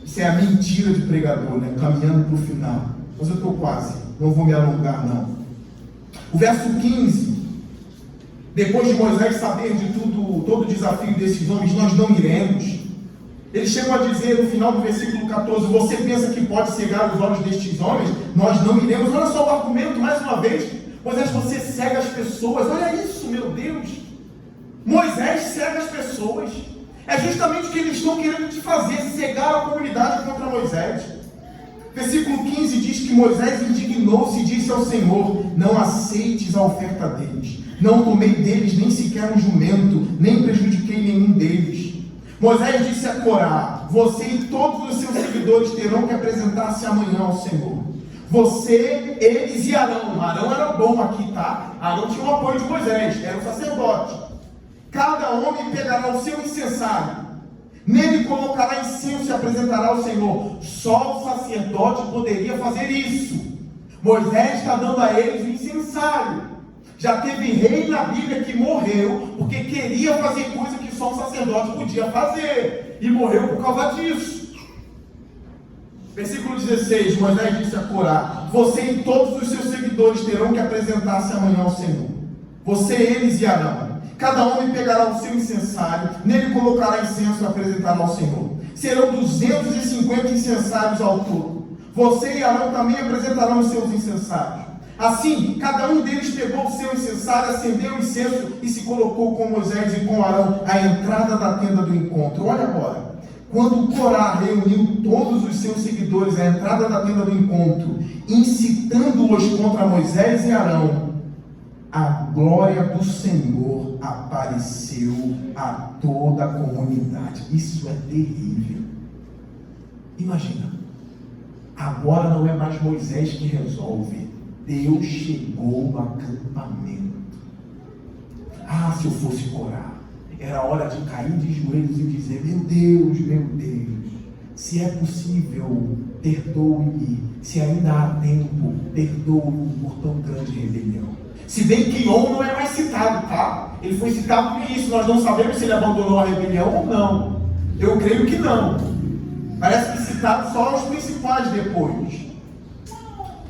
Isso é a mentira de pregador, né? Caminhando para o final. Mas eu estou quase, não vou me alongar não. O verso 15, depois de Moisés saber de tudo, todo o desafio desses homens, nós não iremos. Eles chegam a dizer no final do versículo 14: você pensa que pode cegar os olhos destes homens? Nós não iremos. Olha só o argumento mais uma vez: Moisés, você cega as pessoas. Olha isso, meu Deus. Moisés cega as pessoas. É justamente o que eles estão querendo te fazer: cegar a comunidade contra Moisés. Versículo 15 diz que Moisés indignou-se e disse ao Senhor: não aceites a oferta deles, não tomei deles nem sequer um jumento, nem prejudiquei nenhum deles. Moisés disse a Corá: você e todos os seus seguidores terão que apresentar-se amanhã ao Senhor. Você, eles e Arão. Arão era bom aqui, tá? Arão tinha o apoio de Moisés, era um sacerdote. Cada homem pegará o seu incensário, nele colocará incenso e apresentará ao Senhor. Só o sacerdote poderia fazer isso. Moisés está dando a eles o incensário. Já teve rei na Bíblia que morreu porque queria fazer coisa que só um sacerdote podia fazer, e morreu por causa disso. Versículo 16, Moisés disse a Corá: você e todos os seus seguidores terão que apresentar-se amanhã ao Senhor. Você, eles e Arão. Cada homem pegará o seu incensário, nele colocará incenso e apresentará ao Senhor. Serão 250 incensários ao todo. Você e Arão também apresentarão os seus incensários. Assim, cada um deles pegou o seu incensário, acendeu o incenso e se colocou com Moisés e com Arão à entrada da tenda do encontro. Olha agora. Quando Corá reuniu todos os seus seguidores à entrada da tenda do encontro, incitando-os contra Moisés e Arão, a glória do Senhor apareceu a toda a comunidade. Isso é terrível. Imagina, agora não é mais Moisés que resolve. Deus chegou no acampamento. Ah, se eu fosse Corá, era hora de cair de joelhos e dizer: meu Deus, se é possível, perdoe-me. Se ainda há tempo, perdoe-me por tão grande rebelião. Se bem que On não é mais citado, tá? Ele foi citado no início, nós não sabemos se ele abandonou a rebelião ou não. Eu creio que não. Parece que citado só os principais depois.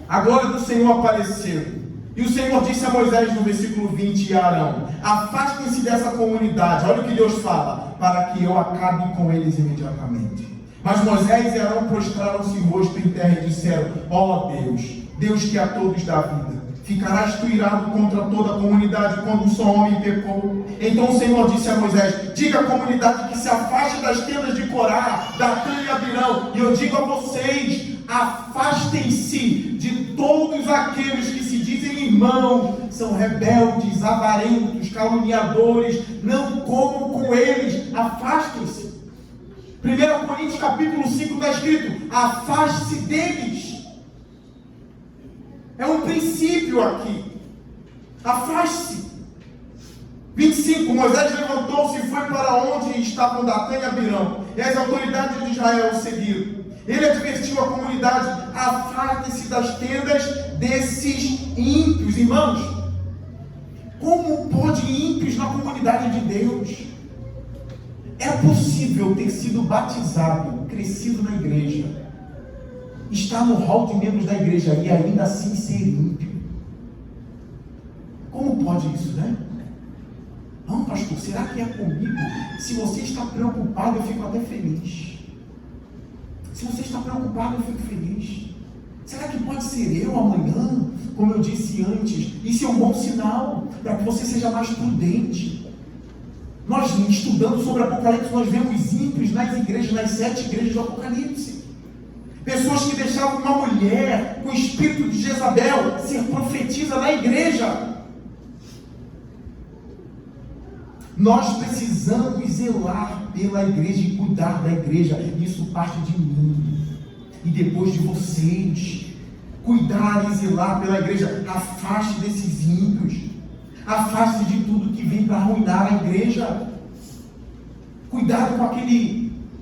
A glória do Senhor apareceu. E o Senhor disse a Moisés no versículo 20 e a Arão: afastem-se dessa comunidade. Olha o que Deus fala: para que eu acabe com eles imediatamente. Mas Moisés e Arão prostraram-se o rosto em terra e disseram: ó Deus, Deus que a todos dá vida, ficarás tu irado contra toda a comunidade quando um só homem pecou? Então o Senhor disse a Moisés: diga à comunidade que se afaste das tendas de Corá, Datã e Abirão. E eu digo a vocês: afastem-se de todos aqueles que se dizem irmãos, são rebeldes, avarentos, caluniadores, não comam com eles, afastem-se. 1 Coríntios capítulo 5 está escrito: afaste-se deles. É um princípio aqui. Afaste-se. 25, Moisés levantou-se e foi para onde estavam Datã e Abirão, e as autoridades de Israel o seguiram. Ele advertiu a comunidade: afastem-se das tendas desses ímpios. Irmãos, como pode ímpios na comunidade de Deus? É possível ter sido batizado, crescido na igreja, estar no hall de membros da igreja e ainda assim ser ímpio? Como pode isso, né? Não, pastor, será que é comigo? Se você está preocupado, eu fico até feliz. Se você está preocupado, eu fico feliz. Será que pode ser eu amanhã? Como eu disse antes, isso é um bom sinal para que você seja mais prudente. Nós, estudando sobre Apocalipse, nós vemos ímpios nas igrejas, nas 7 igrejas do Apocalipse. Pessoas que deixavam uma mulher com o espírito de Jezabel ser profetisa na igreja. Nós precisamos zelar pela igreja e cuidar da igreja. Isso parte de mim e depois de vocês. Cuidar e zelar pela igreja. Afaste desses ímpios. Afaste de tudo que vem para arruinar a igreja. Cuidado com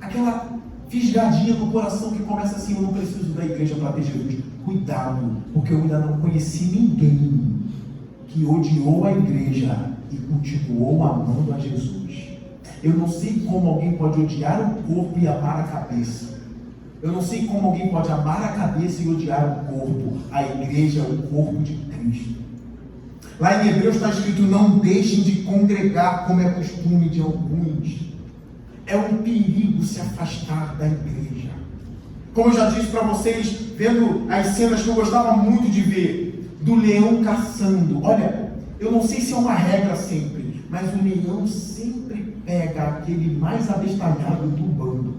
aquela fisgadinha no coração que começa assim: eu não preciso da igreja para ter Jesus. Cuidado, porque eu ainda não conheci ninguém que odiou a igreja e continuou amando a Jesus. Eu não sei como alguém pode odiar o corpo e amar a cabeça. Eu não sei como alguém pode amar a cabeça e odiar o corpo. A igreja é o corpo de Cristo. Lá em Hebreus está escrito: não deixem de congregar como é costume de alguns. É um perigo se afastar da igreja. Como eu já disse para vocês, vendo as cenas que eu gostava muito de ver, do leão caçando. Olha, eu não sei se é uma regra sempre, mas o leão sempre pega aquele mais abestalhado do bando.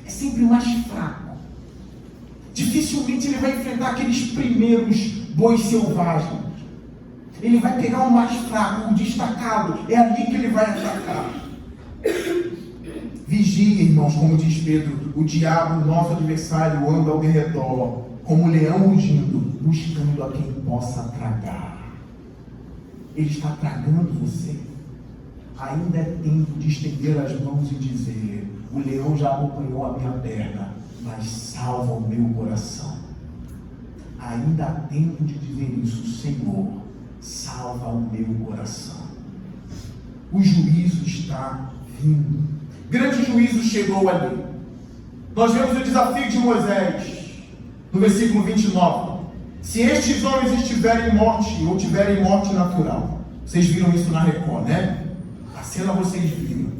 É sempre o mais fraco. Dificilmente ele vai enfrentar aqueles primeiros bois selvagens. Ele vai pegar o mais fraco, o destacado. É ali que ele vai atacar. Vigia, irmãos, como diz Pedro: o diabo, nosso adversário, anda ao redor, como um leão rugindo, buscando a quem possa tragar. Ele está tragando você. Ainda é tempo de estender as mãos e dizer: o leão já acompanhou a minha perna, mas salva o meu coração. Ainda há tempo de dizer isso: Senhor, salva o meu coração. O juízo está vindo. Grande juízo chegou ali. Nós vemos o desafio de Moisés no versículo 29. Se estes homens estiverem em morte, ou tiverem morte natural, vocês viram isso na Record, né? A cena vocês viram.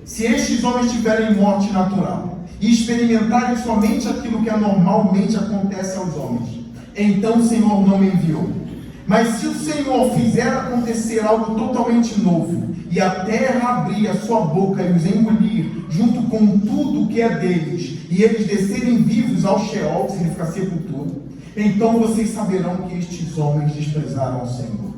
Se estes homens tiverem morte natural e experimentarem somente aquilo que normalmente acontece aos homens, então o Senhor não me enviou. Mas se o Senhor fizer acontecer algo totalmente novo, e a terra abrir a sua boca e os engolir, junto com tudo que é deles, e eles descerem vivos ao Sheol, que significa sepultura, então vocês saberão que estes homens desprezaram o Senhor.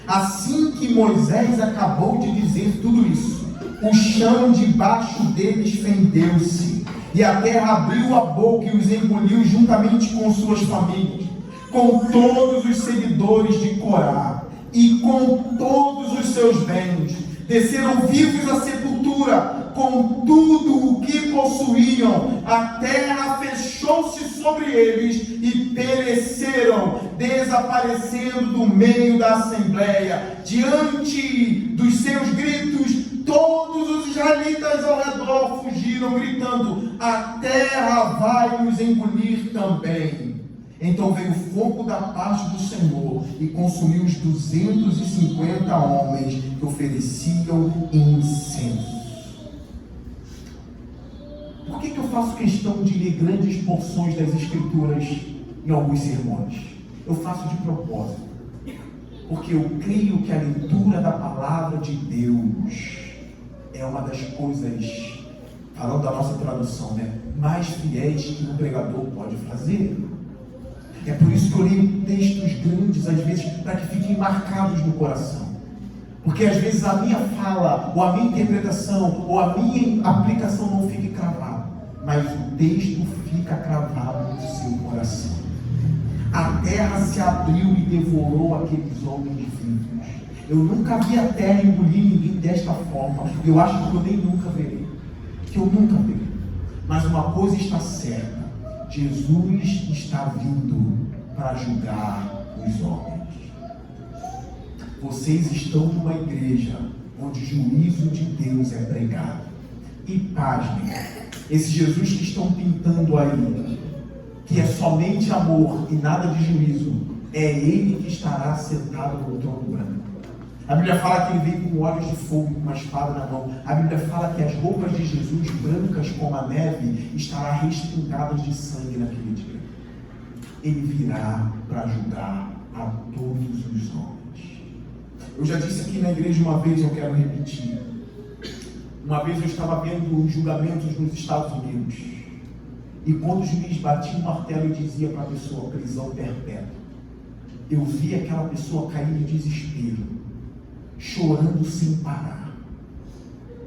Assim que Moisés acabou de dizer tudo isso, o chão debaixo deles fendeu-se, e a terra abriu a boca e os engoliu juntamente com suas famílias, com todos os seguidores de Corá, e com todos os seus bens. Desceram vivos à sepultura, com tudo o que possuíam. A terra fechou-se sobre eles e pereceram, desaparecendo do meio da assembleia. Diante dos seus gritos, todos os israelitas ao redor fugiram, gritando: a terra vai nos engolir também. Então veio o fogo da parte do Senhor e consumiu os 250 homens que ofereciam incenso. Por que eu faço questão de ler grandes porções das Escrituras em alguns sermões? Eu faço de propósito, porque eu creio que a leitura da palavra de Deus é uma das coisas, falando da nossa tradução, mais fiéis que um pregador pode fazer. É por isso que eu leio textos grandes, às vezes, para que fiquem marcados no coração. Porque às vezes a minha fala, ou a minha interpretação, ou a minha aplicação não fica cravada, mas o texto fica cravado no seu coração. A terra se abriu e devorou aqueles homens vivos. Eu nunca vi a terra engolir ninguém desta forma. Eu acho que eu nem nunca verei. Que eu nunca verei. Mas uma coisa está certa: Jesus está vindo para julgar os homens. Vocês estão numa igreja onde o juízo de Deus é pregado. E pasmem, esse Jesus que estão pintando aí, que é somente amor e nada de juízo, é Ele que estará sentado no trono branco. A Bíblia fala que Ele veio com olhos de fogo, com uma espada na mão. A Bíblia fala que as roupas de Jesus, brancas como a neve, estará respingadas de sangue naquele dia. Ele virá para julgar a todos os homens. Eu já disse aqui na igreja uma vez, eu quero repetir. Uma vez eu estava vendo os julgamentos nos Estados Unidos, e quando o juiz batia o martelo e dizia para a pessoa: prisão perpétua, eu vi aquela pessoa cair em desespero, chorando sem parar,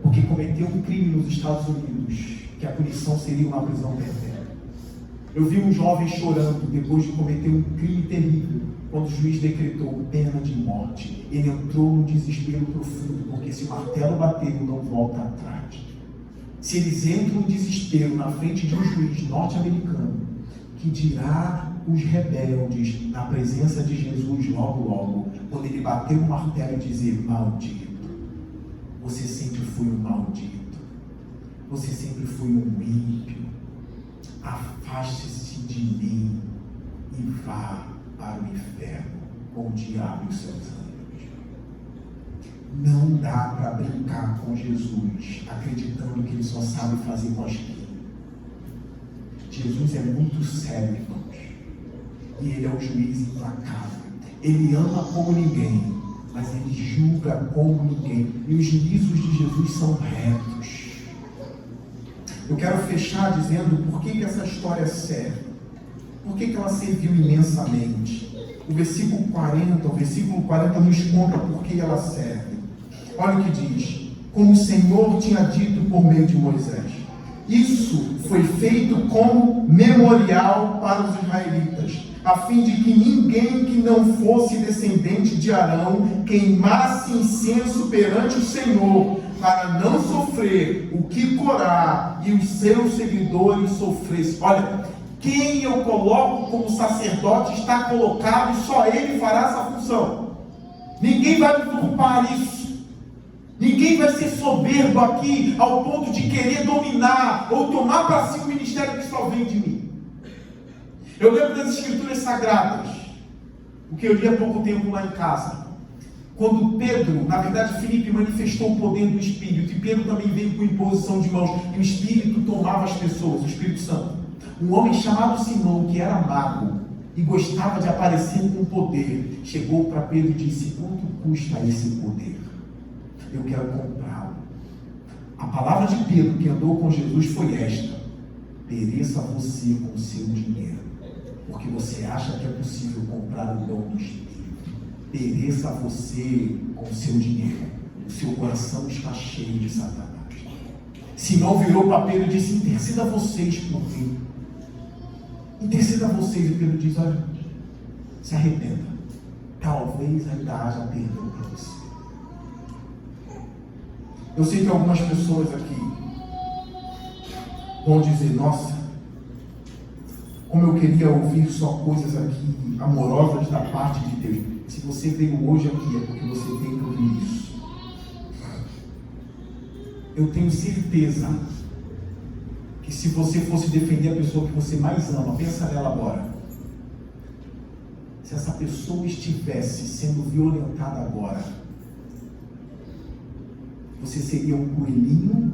porque cometeu um crime nos Estados Unidos, que a punição seria uma prisão perpétua. Eu vi um jovem chorando depois de cometer um crime terrível, quando o juiz decretou pena de morte. Ele entrou num desespero profundo, porque se o martelo bateu, não volta atrás. Se eles entram no desespero na frente de um juiz norte-americano, que dirá os rebeldes na presença de Jesus logo, quando ele bater o martelo e dizer: maldito, você sempre foi um maldito, você sempre foi um ímpio, afaste-se de mim e vá para o inferno com o diabo e os seus anjos. Não dá para brincar com Jesus, acreditando que Ele só sabe fazer cosquinha. Jesus é muito sério, irmãos, e Ele é o juiz implacável. Ele ama como ninguém, mas Ele julga como ninguém, e os juízos de Jesus são retos. Eu quero fechar dizendo por que essa história serve, por que ela serviu imensamente. O versículo 40 nos conta por que ela serve. Olha o que diz: como o Senhor tinha dito por meio de Moisés, Isso foi feito como memorial para os israelitas, a fim de que ninguém que não fosse descendente de Arão queimasse incenso perante o Senhor, para não sofrer o que Corá e os seus seguidores sofressem. Olha, quem eu coloco como sacerdote está colocado e só ele fará essa função. Ninguém vai usurpar isso. Ninguém vai ser soberbo aqui ao ponto de querer dominar ou tomar para si o ministério que só vem de mim. Eu lembro das escrituras sagradas, o que eu li há pouco tempo lá em casa, quando Pedro, na verdade Filipe, manifestou o poder do Espírito, e Pedro também veio com imposição de mãos, e o Espírito tomava as pessoas, o Espírito Santo. Um homem chamado Simão, que era mago e gostava de aparecer com poder, chegou para Pedro e disse: quanto custa esse poder? Eu quero comprá-lo. A palavra de Pedro, que andou com Jesus, foi esta: pereça você com o seu dinheiro, porque você acha que é possível comprar o dom do Espírito. Pereça você com o seu dinheiro, o seu coração está cheio de Satanás. Simão virou para Pedro e disse: interceda vocês por mim. Interceda vocês. E Pedro diz: olha, se arrependa, talvez ainda haja perdão para você. Eu sei que algumas pessoas aqui vão dizer: nossa, como eu queria ouvir só coisas aqui amorosas da parte de Deus. Se você veio hoje aqui, é porque você tem que ouvir isso. Eu tenho certeza que se você fosse defender a pessoa que você mais ama, pensa nela agora. Se essa pessoa estivesse sendo violentada agora, você seria um coelhinho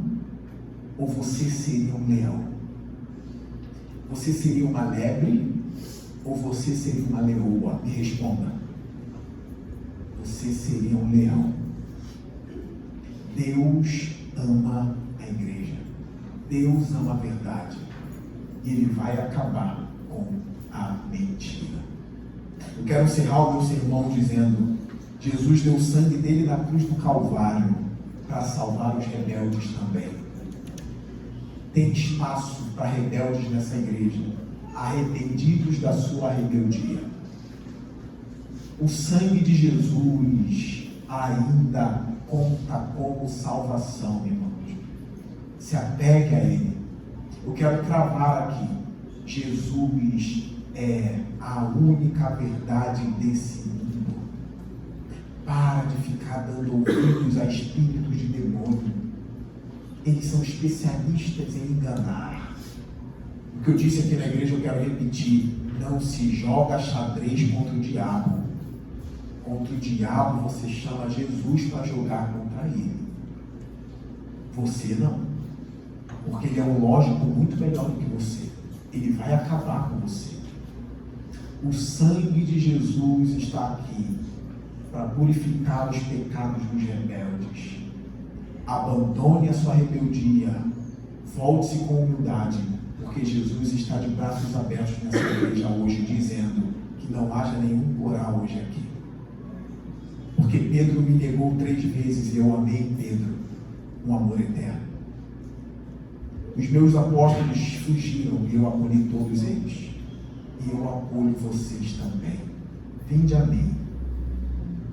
ou você seria um leão? Você seria uma lebre ou você seria uma leoa? Me responda. Você seria um leão. Deus ama a igreja. Deus ama a verdade. E Ele vai acabar com a mentira. Eu quero encerrar o meu sermão dizendo: Jesus deu o sangue dele na cruz do Calvário para salvar os rebeldes também. Tem espaço para rebeldes nessa igreja, arrependidos da sua rebeldia. O sangue de Jesus ainda conta como salvação, irmãos. Se apegue a Ele. Eu quero cravar aqui: Jesus é a única verdade desse mundo. Para de ficar dando ouvidos a espíritos de demônio. Eles são especialistas em enganar. O que eu disse aqui na igreja eu quero repetir: não se joga xadrez contra o diabo. Contra o diabo você chama Jesus para jogar contra ele. Você não. Porque ele é um lógico muito melhor do que você. Ele vai acabar com você. O sangue de Jesus está aqui para purificar os pecados dos rebeldes. Abandone a sua rebeldia. Volte-se com humildade, porque Jesus está de braços abertos nessa igreja hoje, dizendo que não haja nenhum coral hoje aqui. Porque Pedro me negou 3 vezes e eu amei Pedro, um amor eterno. Os meus apóstolos fugiram e eu acolhi todos eles. E eu acolho vocês também. Vinde a mim.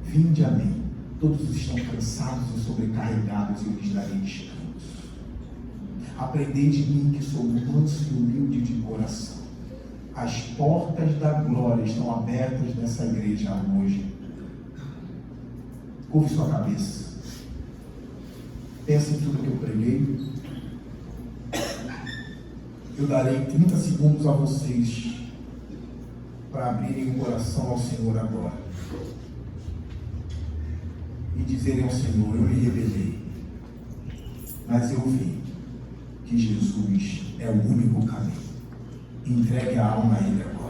Vinde a mim. Todos estão cansados e sobrecarregados e eu lhes darei descanso. Aprendei de mim que sou manso e humilde de coração. As portas da glória estão abertas nessa igreja hoje. Curve sua cabeça. Pensa em tudo que eu preguei. Eu darei 30 segundos a vocês para abrirem o coração ao Senhor agora e dizerem ao Senhor: eu me rebelei, mas eu vi que Jesus é o único caminho. Entregue a alma a Ele agora.